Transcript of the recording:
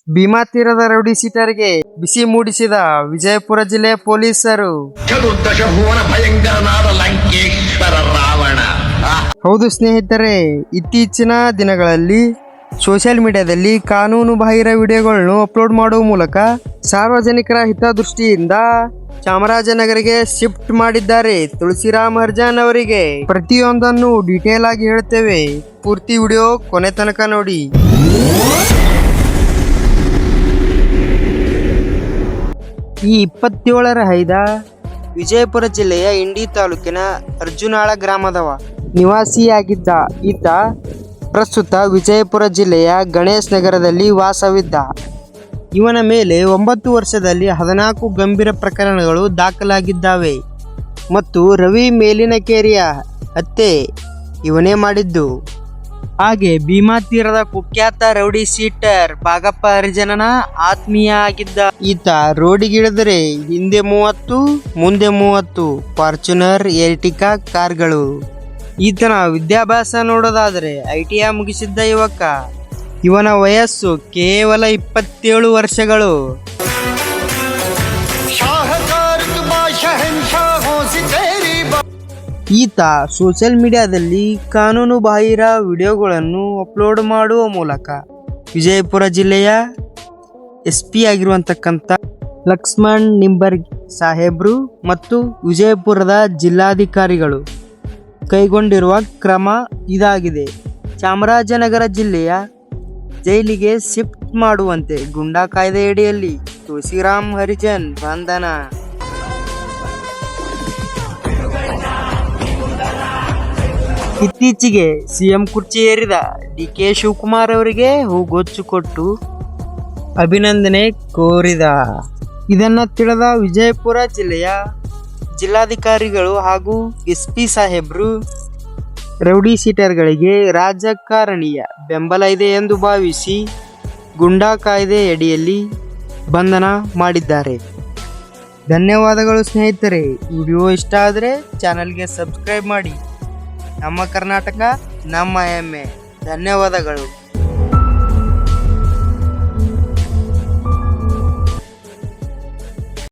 ಭೀಮಾ ತೀರದ ರೌಡಿ ಶೀಟರ್ಗೆ ಬಿಸಿ ಮೂಡಿಸಿದ ವಿಜಯಪುರ ಜಿಲ್ಲೆ ಪೊಲೀಸರು. ಹೌದು ಸ್ನೇಹಿತರೆ, ಇತ್ತೀಚಿನ ದಿನಗಳಲ್ಲಿ ಸೋಷಿಯಲ್ ಮೀಡಿಯಾದಲ್ಲಿ ಕಾನೂನು ಬಾಹಿರ ವಿಡಿಯೋಗಳನ್ನು ಅಪ್ಲೋಡ್ ಮಾಡುವ ಮೂಲಕ ಸಾರ್ವಜನಿಕರ ಹಿತದೃಷ್ಟಿಯಿಂದ ಚಾಮರಾಜನಗರಿಗೆ ಶಿಫ್ಟ್ ಮಾಡಿದ್ದಾರೆ ತುಳಸಿರಾಮ್ ಹರಿಜನ್ ಅವರಿಗೆ. ಪ್ರತಿಯೊಂದನ್ನು ಡೀಟೇಲ್ ಆಗಿ ಹೇಳ್ತೇವೆ, ಪೂರ್ತಿ ವಿಡಿಯೋ ಕೊನೆ ತನಕ ನೋಡಿ. ಈ 27 ವಿಜಯಪುರ ಜಿಲ್ಲೆಯ ಇಂಡಿ ತಾಲೂಕಿನ ಅರ್ಜುನಾಳ ಗ್ರಾಮದವ ನಿವಾಸಿಯಾಗಿದ್ದ ಈತ ಪ್ರಸ್ತುತ ವಿಜಯಪುರ ಜಿಲ್ಲೆಯ ಗಣೇಶ್ ನಗರದಲ್ಲಿ ವಾಸವಿದ್ದ. ಇವನ ಮೇಲೆ 9 ವರ್ಷದಲ್ಲಿ 14 ಗಂಭೀರ ಪ್ರಕರಣಗಳು ದಾಖಲಾಗಿದ್ದಾವೆ ಮತ್ತು ರವಿ ಮೇಲಿನಕೇರಿಯ ಹತ್ಯೆ ಇವನೇ ಮಾಡಿದ್ದು. ಹಾಗೆ ಭೀಮಾ ತೀರದ ಕುಖ್ಯಾತ ರೌಡಿ ಶೀಟರ್ ಬಾಗಪ್ಪ ಹರಿಜನನ ಆತ್ಮೀಯ ಆಗಿದ್ದ ಈತ ರೋಡಿಗಿಳಿದರೆ ಹಿಂದೆ 30 ಮುಂದೆ 30 ಫಾರ್ಚುನರ್ ಎರ್ಟಿಕಾ ಕಾರ್ಗಳು. ಈತನ ವಿದ್ಯಾಭ್ಯಾಸ ನೋಡೋದಾದರೆ ITI ಮುಗಿಸಿದ್ದ ಯುವಕ. ಇವನ ವಯಸ್ಸು ಕೇವಲ 27 ವರ್ಷಗಳು. ಈತ ಸೋಷಿಯಲ್ ಮೀಡಿಯಾದಲ್ಲಿ ಕಾನೂನು ಬಾಹಿರ ವಿಡಿಯೋಗಳನ್ನು ಅಪ್ಲೋಡ್ ಮಾಡುವ ಮೂಲಕ ವಿಜಯಪುರ ಜಿಲ್ಲೆಯ SP ಆಗಿರುವಂತಕ್ಕಂಥ ಲಕ್ಷ್ಮಣ್ ನಿಂಬರ್ಗಿ ಸಾಹೇಬ್ರು ಮತ್ತು ವಿಜಯಪುರದ ಜಿಲ್ಲಾಧಿಕಾರಿಗಳು ಕೈಗೊಂಡಿರುವ ಕ್ರಮ ಇದಾಗಿದೆ. ಚಾಮರಾಜನಗರ ಜಿಲ್ಲೆಯ ಜೈಲಿಗೆ ಶಿಫ್ಟ್ ಮಾಡುವಂತೆ ಗುಂಡಾ ಕಾಯ್ದೆಯಡಿಯಲ್ಲಿ ತುಳಸಿರಾಮ್ ಹರಿಜನ್ ಬಂಧನ. ಇತ್ತೀಚೆಗೆ CM ಕುರ್ಚಿ ಏರಿದ DK ಶಿವಕುಮಾರ್ ಅವರಿಗೆ ಹೂಗೊಚ್ಚು ಕೊಟ್ಟು ಅಭಿನಂದನೆ ಕೋರಿದ. ಇದನ್ನ ತಿಳಿದ ವಿಜಯಪುರ ಜಿಲ್ಲೆಯ ಜಿಲ್ಲಾಧಿಕಾರಿಗಳು ಹಾಗೂ SP ಸಾಹೇಬ್ರು ರೌಡಿ ಶೀಟರ್ಗಳಿಗೆ ರಾಜಕಾರಣಿಯ ಬೆಂಬಲ ಇದೆ ಎಂದು ಭಾವಿಸಿ ಗುಂಡಾ ಕಾಯ್ದೆ ಅಡಿಯಲ್ಲಿ ಬಂಧನ ಮಾಡಿದ್ದಾರೆ. ಧನ್ಯವಾದಗಳು ಸ್ನೇಹಿತರೆ. ವಿಡಿಯೋ ಇಷ್ಟ ಆದರೆ ಚಾನಲ್ಗೆ ಸಬ್ಸ್ಕ್ರೈಬ್ ಮಾಡಿ. ನಮ್ಮ ಕರ್ನಾಟಕ ನಮ್ಮ ಹೆಮ್ಮೆ. ಧನ್ಯವಾದಗಳು.